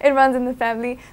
it runs in the family.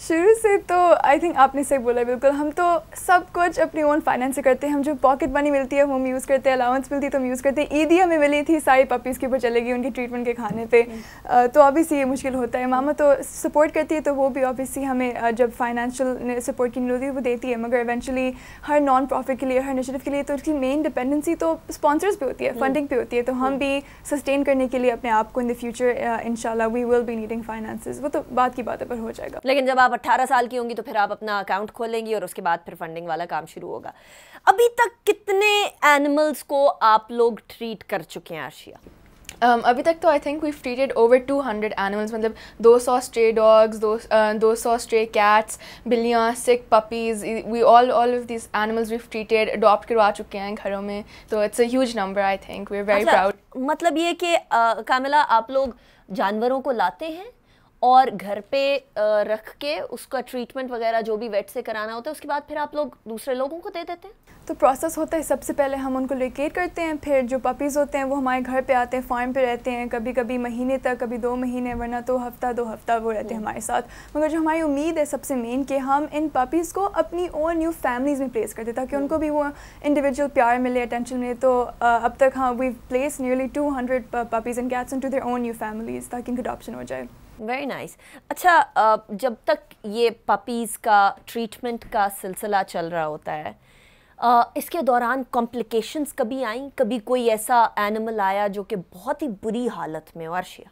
شروع سے تو آئی تھنک آپ نے صحیح بولا بالکل. ہم تو سب کچھ اپنی اون فائنینس سے کرتے ہیں. ہم جو پاکٹ منی ملتی ہے وہ ہم یوز کرتے ہیں, الاؤنس ملتی ہے تو ہم یوز کرتے ہیں. عیدی ہمیں ملی تھی ساری پپیز کے اوپر چلے گی ان کی ٹریٹمنٹ کے کھانے پہ, تو آبویسلی یہ مشکل ہوتا ہے. ماما تو سپورٹ کرتی ہے تو وہ بھی آبویسلی ہمیں جب فائنینشیل سپورٹ کی نیڈ ہوتی ہے وہ دیتی ہے, مگر ایونچولی ہر نان پروفٹ کے لیے, ہر انیشیٹو کے لیے تو اس کی مین ڈپینڈنسی تو اسپانسرز پہ ہوتی ہے, فنڈنگ پہ ہوتی ہے. تو ہم بھی سسٹین کرنے کے لیے اپنے آپ کو ان دا فیوچر انشاءاللہ وی ول بی نیڈنگ فائنانسز, وہ تو بات کی بات ہے پر ہو جائے گا. لیکن جب آپ 18 سال کی ہوں گی تو پھر آپ اپنا اکاؤنٹ کھولیں گی اور اس کے بعد پھر فنڈنگ والا کام شروع ہوگا. ابھی تک کتنے اینیملز کو آپ لوگ ٹریٹ کر چکے ہیں عرشیہ؟ ابھی تک تو I think we've treated over 200 animals, مطلب 200 اسٹرے ڈاگز, 200 اسٹرے کیٹس, بلیاں, sick puppies, we all of these animals we've treated, adopt کروا چکے ہیں گھروں میں. تو it's a huge number. I think we are very proud. مطلب یہ کہ کاملہ آپ لوگ جانوروں کو لاتے ہیں اور گھر پہ رکھ کے اس کا ٹریٹمنٹ وغیرہ جو بھی ویٹ سے کرانا ہوتا ہے اس کے بعد پھر آپ لوگ دوسرے لوگوں کو دے دیتے ہیں؟ تو پروسیس ہوتا ہے, سب سے پہلے ہم ان کو لوکیٹ کرتے ہیں, پھر جو پپیز ہوتے ہیں وہ ہمارے گھر پہ آتے ہیں, فارم پہ رہتے ہیں, کبھی کبھی مہینے تک, کبھی 2 مہینے, ورنہ تو ہفتہ 2 ہفتہ وہ رہتے ہیں ہمارے ساتھ. مگر جو ہماری امید ہے سب سے مین کہ ہم ان پپیز کو اپنی اون نیو فیملیز میں پلیس کرتے تاکہ ان کو بھی وہ انڈیویجول پیار ملے, اٹینشن ملے. تو اب تک ہاں we place nearly 200 puppies and cats into their own new families تاکہ ان کی اڈاپشن ہو جائے. Very nice. اچھا, جب تک یہ پپیز کا ٹریٹمنٹ کا سلسلہ چل رہا ہوتا ہے اس کے دوران کمپلیکیشنز کبھی آئیں؟ کبھی کوئی ایسا اینیمل آیا جو کہ بہت ہی بری حالت میں ہو؟ عرشیہ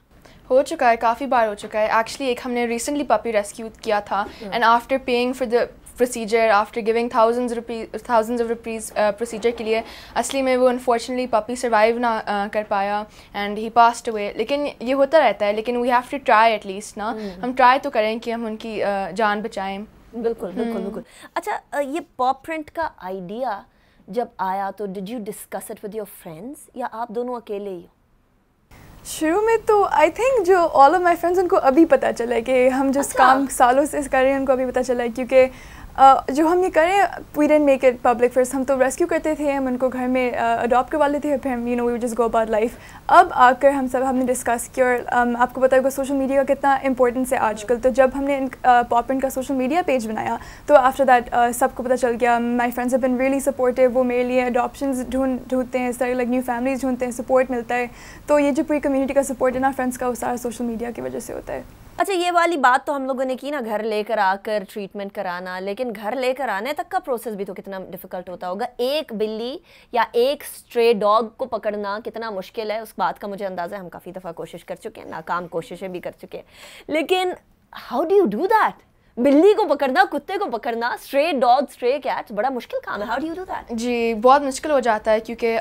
ہو چکا ہے, کافی بار ہو چکا ہے. ایکچولی ایک ہم نے ریسنٹلی پپی ریسکیو کیا تھا, and after paying for the procedure, after giving thousands of rupees procedure کے لیے, اصلی میں وہ انفارچونیٹلی پپی سروائیو نہ کر پایا اینڈ ہی پاسڈ اوے. لیکن یہ ہوتا رہتا ہے, لیکن we have to try at least نا, ہم ٹرائی تو کریں کہ ہم ان کی جان بچائیں. بالکل بالکل بالکل. اچھا, یہ پا پرنٹ کا آئیڈیا جب آیا تو did you discuss it with your friends یا آپ دونوں اکیلے ہی ہو؟ شروع میں تو آئی تھنک جو all of my friends in کو ابھی پتہ چلا کہ ہم جس کام سالوں سے کر رہے ہیں ان کو ابھی پتہ چلا ہے, کیونکہ جو ہم یہ کریں we don't make it public first. ہم تو ریسکیو کرتے تھے, ہم ان کو گھر میں اڈاپٹ کروا لیتے تھے, پھر ہم you know we just go about life. اب آ کر ہم نے ڈسکس کیا, اور آپ کو پتہ ہوگا سوشل میڈیا کا کتنا امپورٹنس ہے آج کل. تو جب ہم نے پاپرنٹ کا سوشل میڈیا پیج بنایا تو آفٹر دیٹ سب کو پتہ چل گیا. My friends have been really supportive, وہ میرے لیے اڈاپشنز ڈھونڈتے ہیں, اس طرح لائک نیو فیملیز ڈھونڈتے ہیں, سپورٹ ملتا ہے. تو یہ جو پوری کمیونٹی کا سپورٹ ہے نا فرینڈس کا, وہ سارا سوشل میڈیا کی وجہ سے ہوتا ہے. اچھا, یہ والی بات تو ہم لوگوں نے کی نا, گھر لے کر آ کر ٹریٹمنٹ کرانا, لیکن گھر لے کر آنے تک کا پروسیس بھی تو کتنا ڈیفیکلٹ ہوتا ہوگا. ایک بلی یا ایک اسٹرے ڈاگ کو پکڑنا کتنا مشکل ہے اس بات کا مجھے اندازہ ہے. ہم کافی دفعہ کوشش کر چکے ہیں, ناکام کوششیں بھی کر چکے ہیں, لیکن how do you do that? بلی کو پکڑنا, کتے کو پکڑنا, اسٹرے ڈاگ, اسٹرے کیٹس, بڑا مشکل کام ہے. How do you do that? جی بہت مشکل ہو جاتا ہے, کیونکہ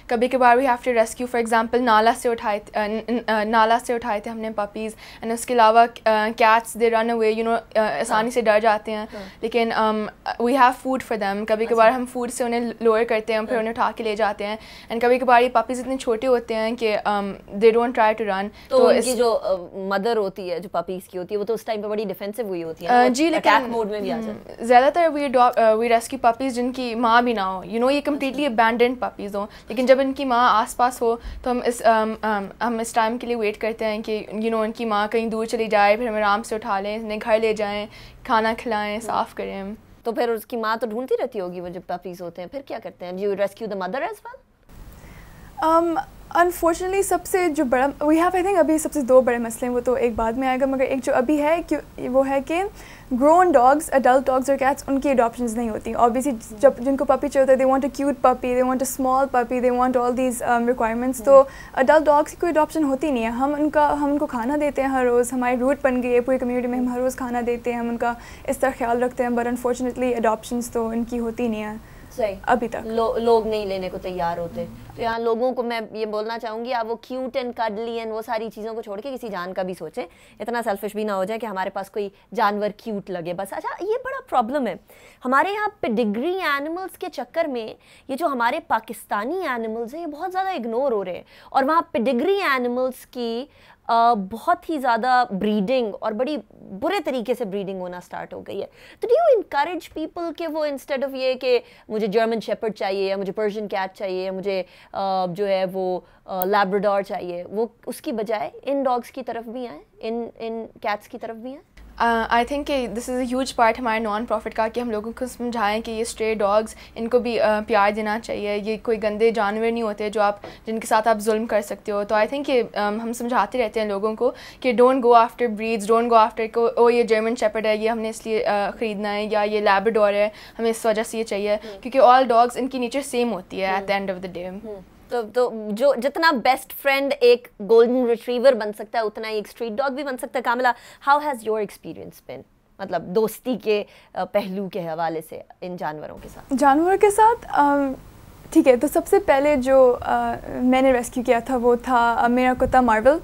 کبھی کبھار we have to rescue. For example نالا سے اٹھائے تھے ہم نے پپیز, اینڈ اس کے علاوہ cats they run away, you know آسانی سے ڈر جاتے ہیں, لیکن we have food for them. کبھی کبھار ہم فوڈ سے انہیں لوئر کرتے ہیں, پھر انہیں اٹھا کے لے جاتے ہیں. اینڈ کبھی کبھار یہ پپیز اتنے چھوٹے ہوتے ہیں کہ they don't try to run. تو ان کی جو مدر ہوتی ہے, جو پپیز کی ہوتی ہے, وہ تو اس ٹائم پہ بڑی ڈیفینسو ہوئی ہوتی ہے. جی, لیکن زیادہ تر وی ریسکیو پپیز جن کی ماں بھی نہ ہو, یو نو یہ کمپلیٹلی ابینڈنڈ پپیز ہوں. لیکن جب ان کی ماں آس پاس ہو تو ہم اس ٹائم کے لیے ویٹ کرتے ہیں کہ یو نو ان کی ماں کہیں دور چلی جائے, پھر ہم آرام سے اٹھا لیں, انہیں گھر لے جائیں, کھانا کھلائیں, صاف کریں. تو پھر اس کی ماں تو ڈھونڈتی رہتی ہوگی وہ جب پپیز ہوتے ہیں, پھر کیا کرتے ہیں؟ You rescue the mother as well? Unfortunately سب سے جو بڑا وی ہیو آئی تھنک ابھی سب سے 2 بڑے مسئلے ہیں, وہ تو ایک بعد میں آئے گا, مگر ایک جو ابھی ہے کہ وہ ہے کہ گرون ڈاگس, ایڈلٹ ڈاگس اور کیٹس, ان کی اڈاپشنز نہیں ہوتی. اوبیسلی جب جن کو پپی چاہیے ہوتا ہے, they want a cute puppy, they want a small puppy, they want all these requirements. تو ایڈلٹ ڈاگس کی کوئی اڈاپشن ہوتی نہیں ہے. ہم ان کو کھانا دیتے ہیں ہر روز, ہماری روٹ بن گئی ہے پوری کمیونٹی میں, ہم ہر روز کھانا دیتے ہیں, ہم ان کا اس طرح خیال رکھتے ہیں, بٹ انفارچونیٹلی اڈاپشنز تو ان کی ہوتی نہیں ہیں. صحیح, ابھی تک لوگ نہیں لینے کو تیار ہوتے. تو یہاں لوگوں کو میں یہ بولنا چاہوں گی, آپ وہ کیوٹ اینڈ کڈلی اینڈ وہ ساری چیزوں کو چھوڑ کے کسی جان کا بھی سوچیں. اتنا سیلفش بھی نہ ہو جائے کہ ہمارے پاس کوئی جانور کیوٹ لگے بس. اچھا, یہ بڑا پرابلم ہے ہمارے یہاں پیڈگری اینیملس کے چکر میں. یہ جو ہمارے پاکستانی اینیملز ہیں یہ بہت زیادہ اگنور ہو رہے ہیں, اور وہاں پیڈگری اینیملس کی بہت ہی زیادہ بریڈنگ اور بڑی برے طریقے سے بریڈنگ ہونا سٹارٹ ہو گئی ہے. تو ڈو یو انکریج پیپل کہ وہ انسٹیڈ آف یہ کہ مجھے جرمن شیپرڈ چاہیے یا مجھے پرشین کیٹ چاہیے یا مجھے جو ہے وہ لیبراڈور چاہیے, وہ اس کی بجائے ان ڈاگس کی طرف بھی آئیں, ان کیٹس کی طرف بھی آئیں؟ آئی تھنک کہ دس از اے ہیوج پارٹ ہمارے نان پروفٹ کا کہ ہم لوگوں کو سمجھائیں کہ یہ اسٹرے ڈاگس ان کو بھی پیار دینا چاہیے. یہ کوئی گندے جانور نہیں ہوتے جو جن کے ساتھ آپ ظلم کر سکتے ہو. تو آئی تھنک کہ ہم سمجھاتے رہتے ہیں لوگوں کو کہ don't go after breeds, don't go after کو او یہ جرمن شیپرڈ ہے, یہ ہم نے اس لیے خریدنا ہے, یا یہ لیبراڈور ہے ہمیں اس وجہ سے یہ چاہیے, کیونکہ آل ڈاگس ان کی نیچر سیم ہوتی ہے at the end of the day. تو جو جتنا بیسٹ فرینڈ ایک گولڈن ریٹریور بن سکتا ہے اتنا ایک اسٹریٹ ڈاگ بھی بن سکتا ہے. کاملا, ہاؤ ہیز یور ایکسپیرینس بین, مطلب دوستی کے پہلو کے حوالے سے ان جانوروں کے ساتھ؟ جانوروں کے ساتھ ٹھیک ہے, تو سب سے پہلے جو میں نے ریسکیو کیا تھا وہ تھا میرا کتا مارول.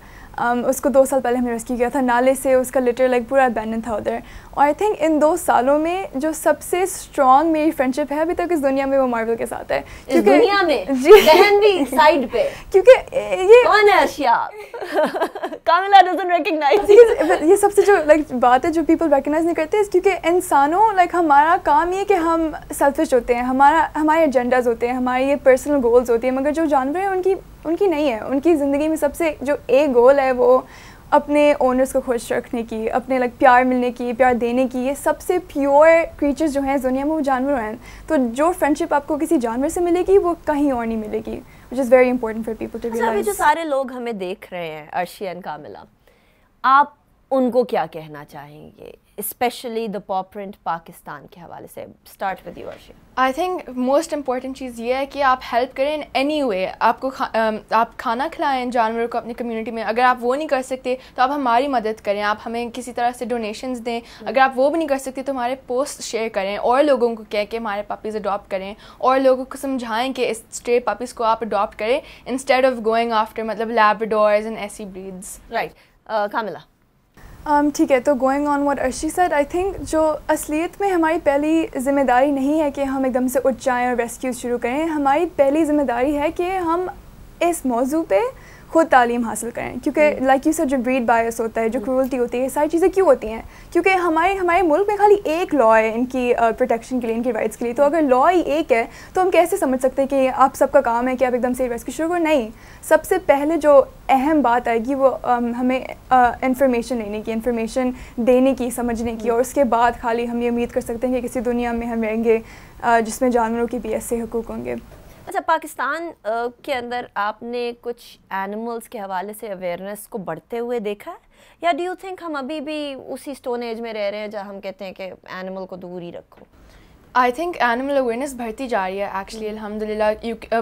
اس کو 2 سال پہلے ہم نے ریسکیو کیا تھا نالے سے. اس کا لٹر لائک پورا ابینڈن تھا ادھر. اور آئی تھنک ان 2 سالوں میں جو سب سے اسٹرانگ میری فرینڈ شپ ہے ابھی تک اس دنیا میں وہ مارول کے ساتھ ہے. اس دنیا میں بہن بھی سائڈ پہ, کیونکہ یہ کون ہے ارشیا؟ کاملا ڈزنٹ ریکگنائز. یہ سب سے جو لائک بات ہے جو پیپل ریکگنائز نہیں کرتے, کیونکہ انسانوں لائک ہمارا کام یہ کہ ہم سیلفش ہوتے ہیں, ہمارے ایجنڈاز ہوتے ہیں, ہماری یہ پرسنل گولز ہوتی ہیں. مگر جو جانور ہیں ان کی نہیں ہے. ان کی زندگی میں سب سے جو ایک گول ہے وہ اپنے اونرس کو خوش رکھنے کی, اپنے لائک پیار ملنے کی, پیار دینے کی. یہ سب سے پیور کریچرز جو ہیں اس دنیا میں وہ جانور ہیں. تو جو فرینڈشپ آپ کو کسی جانور سے ملے گی وہ کہیں اور نہیں ملے گی, which is very important for people to realize. ابھی جو سارے لوگ ہمیں دیکھ رہے ہیں ارشیا اینڈ کاملا, آپ ان کو کیا کہنا چاہیں گے اسپیشلی دا پاپرنٹ پاکستان کے حوالے سے؟ Start with you Arshia. I think most important چیز یہ ہے کہ آپ ہیلپ کریں ان اینی وے. آپ کو آپ کھانا کھلائیں جانوروں کو اپنی کمیونٹی میں. اگر آپ وہ نہیں کر سکتے تو آپ ہماری مدد کریں, آپ ہمیں کسی طرح سے ڈونیشنز دیں. اگر آپ وہ بھی نہیں کر سکتے تو ہمارے پوسٹ شیئر کریں, اور لوگوں کو کہہ کے ہمارے پپیز اڈاپٹ کریں, اور لوگوں کو سمجھائیں کہ اس اسٹرے پپیز کو آپ اڈاپٹ کریں انسٹیڈ آف گوئنگ آفٹر مطلب لیبراڈورز اینڈ ایسی بریڈز. رائٹ, کاملا. ٹھیک ہے, تو going on what Arshi said, I think جو اصلیت میں ہماری پہلی ذمہ داری نہیں ہے کہ ہم ایک دم سے اٹھ جائیں اور ریسکیو شروع کریں. ہماری پہلی ذمہ داری ہے کہ ہم اس موضوع پہ خود تعلیم حاصل کریں. کیونکہ لائک یو سیڈ جو بریڈ بائس ہوتا ہے, جو کرولٹی ہوتی ہے, یہ ساری چیزیں کیوں ہوتی ہیں؟ کیونکہ ہمارے ملک میں خالی ایک لا ہے ان کی پروٹیکشن کے لیے, ان کی رائٹس کے لیے. تو اگر لا ہی ایک ہے تو ہم کیسے سمجھ سکتے ہیں کہ آپ سب کا کام ہے کہ آپ ایک دم سے ریسکیو شروع کرو؟ نہیں. سب سے پہلے جو اہم بات آئے گی وہ ہمیں انفارمیشن لینے کی, انفارمیشن دینے کی, سمجھنے کی. اور اس کے بعد خالی ہم یہ امید کر سکتے ہیں کہ کسی دنیا میں ہم رہیں گے جس میں جانوروں کے بھی ایسے حقوق ہوں گے. اچھا, پاکستان کے اندر آپ نے کچھ اینیملس کے حوالے سے اویئرنیس کو بڑھتے ہوئے دیکھا ہے, یا ڈو یو تھنک ہم ابھی بھی اسی اسٹون ایج میں رہ رہے ہیں جہاں ہم کہتے ہیں کہ اینیمل کو دور ہی رکھو؟ آئی تھنک اینیمل اویئرنیس بڑھتی جا رہی ہے ایکچولی الحمد للہ.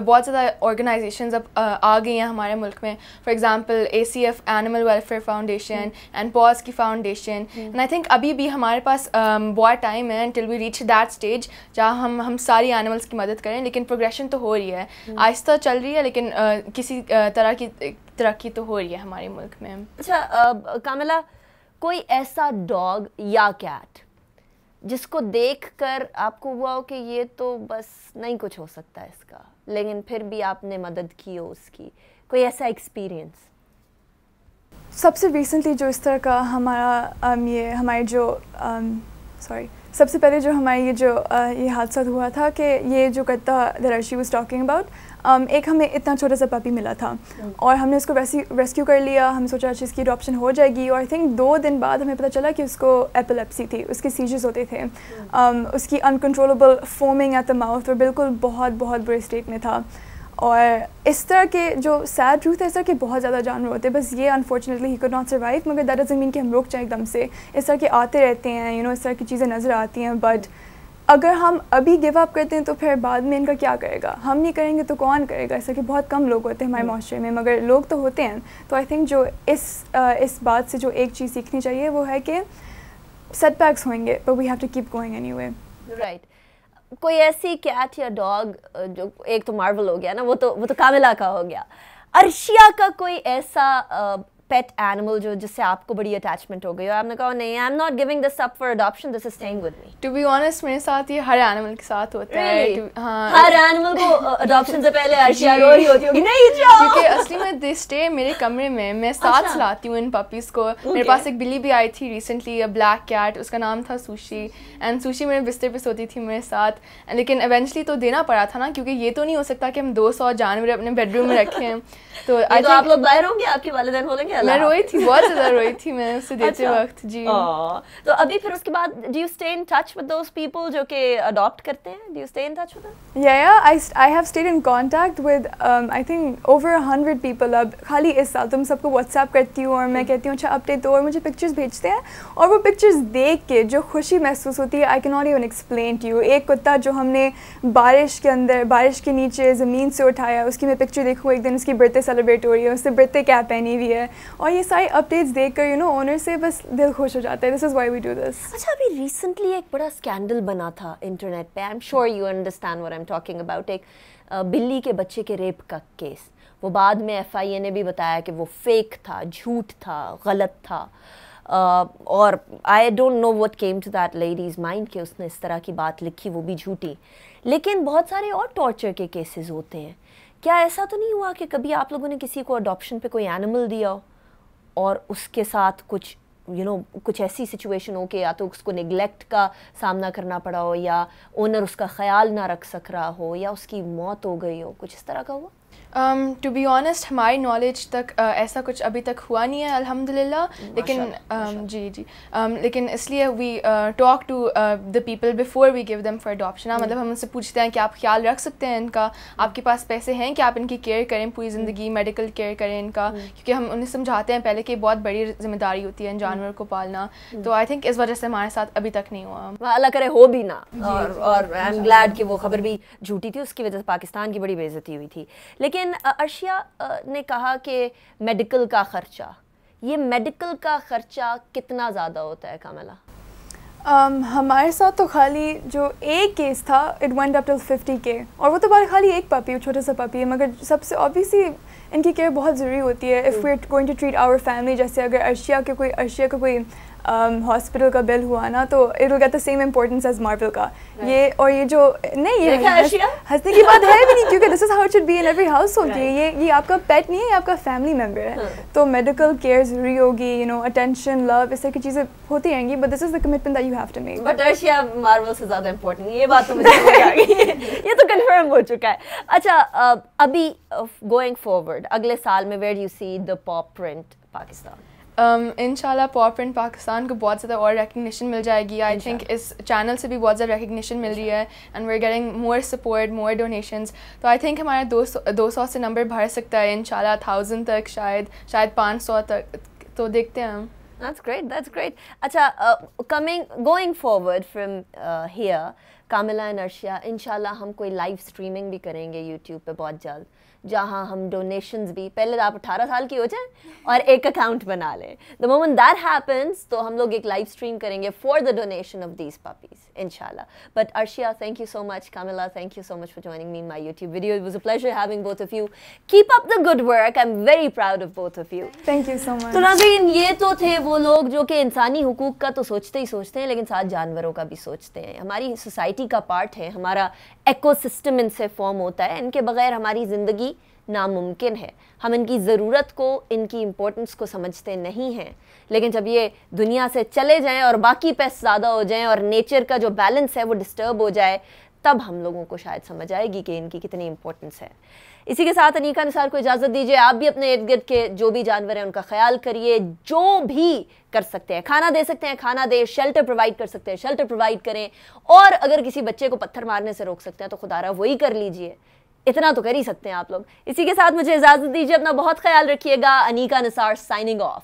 بہت زیادہ آرگنائزیشنز اب آ گئی ہیں ہمارے ملک میں. For example ACF animal welfare foundation and paws کی فاؤنڈیشن. اینڈ آئی تھنک ابھی بھی ہمارے پاس بہت ٹائم ہے ٹل وی ریچ دیٹ اسٹیج جہاں ہم ساری اینیملس کی مدد کریں. لیکن پروگریشن تو ہو رہی ہے, آہستہ چل رہی ہے, لیکن کسی طرح کی ترقی تو ہو رہی ہے ہمارے ملک میں. اچھا کاملا, کوئی ایسا ڈاگ یا کیٹ جس کو دیکھ کر آپ کو ہوا ہو کہ یہ تو بس نہیں کچھ ہو سکتا ہے اس کا, لیکن پھر بھی آپ نے مدد کی ہو اس کی, کوئی ایسا ایکسپیرئنس؟ سب سے ریسنٹلی جو اس طرح کا سب سے پہلے جو ہمارے یہ حادثہ ہوا تھا کہ یہ جو کرتا that Arshi was talking about, ایک ہمیں اتنا چھوٹا سا پپی ملا تھا اور ہم نے اس کو ریسکیو کر لیا. ہم سوچا اچھا اس کی اڈاپشن ہو جائے گی, اور آئی تھنک 2 دن بعد ہمیں پتہ چلا کہ اس کو ایپیلیپسی تھی, اس کے سیجرز ہوتے تھے, اس کی انکنٹرولبل فومنگ ایٹ دا ماؤتھ, اور بالکل بہت بہت برے اسٹیٹ میں تھا. اور اس طرح کے جو سیڈ ٹروتھ ہے, اس طرح کے بہت زیادہ جانور ہوتے ہیں, بس یہ unfortunately he could not survive. مگر دیٹ ڈزنٹ مین کہ ہم رک جائیں ایک دم سے. اس طرح کے آتے رہتے ہیں, اس طرح کی چیزیں نظر آتی ہیں. بٹ اگر ہم ابھی گیو اپ کرتے ہیں تو پھر بعد میں ان کا کیا کرے گا؟ ہم نہیں کریں گے تو کون کرے گا؟ ایسا کہ بہت کم لوگ ہوتے ہیں ہمارے معاشرے میں, مگر لوگ تو ہوتے ہیں. تو آئی تھنک جو اس بات سے جو ایک چیز سیکھنی چاہیے وہ ہے کہ سیٹ بیکس ہوئیں گے, but we have to keep going anyway. Right. کوئی ایسی کیٹ یا ڈاگ جو ایک تو مارول ہو گیا نا, وہ تو کاملا کا ہو گیا. ارشیا کا کوئی ایسا پیٹ اینیمل جس سے آپ کو بڑی اٹیچمنٹ ہو گئی اور آپ نے کہا نہیں, I am not giving this up for adoption, this is staying with me? To be honest میرے ساتھ یہ ہر اینیمل کے ساتھ ہوتا ہے. ہاں, ہر اینیمل کو اڈاپشن سے پہلے ارشیا رو رہی ہوتی ہوگی نہیں جاؤ, کیونکہ اصلی میں دے اسٹے میرے کمرے میں ساتھ سلاتی ہوں ان پپیز کو. میرے پاس ایک بلی بھی آئی تھی ریسنٹلی, بلیک کیٹ, اس کا نام تھا سوشی. اینڈ سوشی میرے بستر پہ سوتی تھی میرے ساتھ. لیکن ایونچولی تو دینا پڑا تھا نا, کیونکہ یہ تو نہیں ہو سکتا کہ ہم 200 جانور اپنے بیڈ روم میں رکھیں. تو آپ لوگ باہر ہوں گے, آپ کے والدین بولیں گے میں روئی تھی, بہت زیادہ روئی تھی میں اسے دیتے وقت. جی تو ابھی پھر اس کے بعد do you stay in touch with those people جو کہ اڈاپٹ کرتے ہیں؟ Do you stay in touch with them? Yeah, I have stayed in contact with I think over 100 people. اب خالی اس سال تم سب کو واٹس ایپ کرتی ہوں اور میں کہتی ہوں اچھا اپڈیٹ دو, اور مجھے پکچرز بھیجتے ہیں, اور وہ پکچرز دیکھ کے جو خوشی محسوس ہوتی ہے I can not even explain to you. ایک کتا جو ہم نے بارش کے اندر, بارش کے نیچے زمین سے اٹھایا, اس کی میں پکچر دیکھوں, ایک دن اس کی برتھ ڈے سیلیبریٹ ہو رہی ہے, اس نے برتھ ڈے کیپ پہنی ہوئی ہے, اور یہ ساری اپڈیٹس دیکھ کر اونر سے بس دل خوش ہو جاتا ہے. This is why we do this. اچھا ابھی ریسنٹلی ایک بڑا اسکینڈل بنا تھا انٹرنیٹ پہ, I am sure you understand what I am talking about. ایک بلی کے بچے کے ریپ کا کیس, وہ بعد میں FIA نے بھی بتایا کہ وہ فیک تھا, جھوٹ تھا, غلط تھا, اور I don't know what came to that lady's mind کہ اس نے اس طرح کی بات لکھی, وہ بھی جھوٹی. لیکن بہت سارے اور ٹارچر کے کیسز ہوتے ہیں. کیا ایسا تو نہیں ہوا کہ کبھی آپ لوگوں نے کسی کو اڈاپشن پہ کوئی اینیمل دیا ہو اور اس کے ساتھ کچھ کچھ ایسی سچویشن ہو کہ یا تو اس کو نگلیکٹ کا سامنا کرنا پڑا ہو, یا اونر اس کا خیال نہ رکھ سک رہا ہو, یا اس کی موت ہو گئی ہو, کچھ اس طرح کا ہوا؟ ٹو بی آنیسٹ ہماری نالج تک ایسا کچھ ابھی تک ہوا نہیں ہے الحمد للہ. لیکن جی لیکن اس لیے we talk to the people before we give them for adoption. مطلب ہم ان سے پوچھتے ہیں کہ آپ خیال رکھ سکتے ہیں ان کا, آپ کے پاس پیسے ہیں کہ آپ ان کی کیئر کریں پوری زندگی, میڈیکل کیئر کریں ان کا, کیونکہ ہم انہیں سمجھاتے ہیں پہلے کہ بہت بڑی ذمہ داری ہوتی ہے ان جانور کو پالنا. تو آئی تھنک اس وجہ سے ہمارے ساتھ ابھی تک نہیں ہوا. اللہ کرے ہو بھی نہ, اور آئی ایم گلیڈ کہ وہ خبر بھی جھوٹی تھی, اس کی وجہ سے پاکستان کی بڑی بے عزتی ہوئی تھی. لیکن عرشیہ نے کہا کہ میڈیکل کا خرچہ, یہ میڈیکل کا خرچہ کتنا زیادہ ہوتا ہے کاملا؟ ہمارے ساتھ تو خالی جو ایک کیس تھا it went up till 50K, اور وہ تو بات خالی ایک پپی, چھوٹا سا پپی ہے, مگر سب سے اوبیسلی ان کی کیئر بہت ضروری ہوتی ہے if we are going to treat our family. جیسے اگر عرشیہ کا کوئی ہاسپٹل کا بل ہوا نا, تو it will get the same importance as marble کا. یہ اور یہ جو نہیں, یہ ہنسنے کی بات ہے بھی نہیں, کیونکہ this is how it should be in every household. یہ آپ کا پیٹ نہیں ہے, یہ آپ کا فیملی ممبر ہے. تو میڈیکل کیئر ضروری ہوگی, اٹینشن, لو, اس طرح کی چیزیں ہوتی رہیں گی, but this is the commitment that you have to make. But Arshiya Marvel سے زیادہ امپورٹنٹ, یہ بات تو مجھے سمجھ آ گئی, یہ تو کنفرم ہو چکا ہے. اچھا ابھی گوئنگ فارورڈ اگلے سال میں where you see the paw print Pakistan? ان شاء اللہ پاپ پرنٹ پاکستان کو بہت زیادہ اور ریکگنیشن مل جائے گی. آئی تھنک اس چینل سے بھی بہت زیادہ ریکگنیشن مل رہی ہے, and we are getting more support, more donations. تو آئی تھنک ہمارا 200 سے نمبر بڑھ سکتا ہے ان شاء اللہ, 1000 تک, شاید 500 تک. تو دیکھتے ہیں ہم. That's great. اچھا going forward from here, Kamala and Arshia, انشاءاللہ ہم کوئی لائیو اسٹریمنگ بھی کریں گے یوٹیوب پہ بہت جلد, جہاں ہم ڈونیشنز بھی, پہلے آپ 18 سال کی ہو جائیں اور ایک اکاؤنٹ بنا لیں. دا مومنٹ دیٹ ہیپنس تو ہم لوگ ایک لائیو اسٹریم کریں گے for the donation of these puppies انشاءاللہ. But Arshia, thank you so much. Kamila, thank you so much for joining me in my YouTube video. It was a pleasure having both of you. Keep up the good work. I'm very proud of both of you. Thank you so much. تو ناظرین, یہ تو تھے وہ لوگ جو کہ انسانی حقوق کا تو سوچتے ہیں لیکن ساتھ جانوروں کا بھی سوچتے ہیں. ہماری سوسائٹی کا پارٹ ہے, ہمارا ایکو سسٹم ان سے فارم ہوتا ہے, ان کے بغیر ہماری زندگی ناممکن ہے. ہم ان کی ضرورت کو, ان کی امپورٹنس کو سمجھتے نہیں ہیں, لیکن جب یہ دنیا سے چلے جائیں اور باقی پیسٹ زیادہ ہو جائیں اور نیچر کا جو بیلنس ہے وہ ڈسٹرب ہو جائے, تب ہم لوگوں کو شاید سمجھ آئے گی کہ ان کی کتنی امپورٹنس ہے. اسی کے ساتھ انیکا نثار کو اجازت دیجیے. آپ بھی اپنے ارد گرد کے جو بھی جانور ہیں ان کا خیال کریے, جو بھی کر سکتے ہیں, کھانا دے سکتے ہیں کھانا دیں, شیلٹر پرووائڈ کر سکتے ہیں شیلٹر پرووائڈ کریں, اور اگر کسی بچے کو پتھر مارنے سے روک سکتے ہیں تو خدا را وہی کر لیجئے. اتنا تو کر ہی سکتے ہیں آپ لوگ. اسی کے ساتھ مجھے اجازت دیجیے, اپنا بہت خیال رکھیے گا. انیکا نثار سائننگ آف.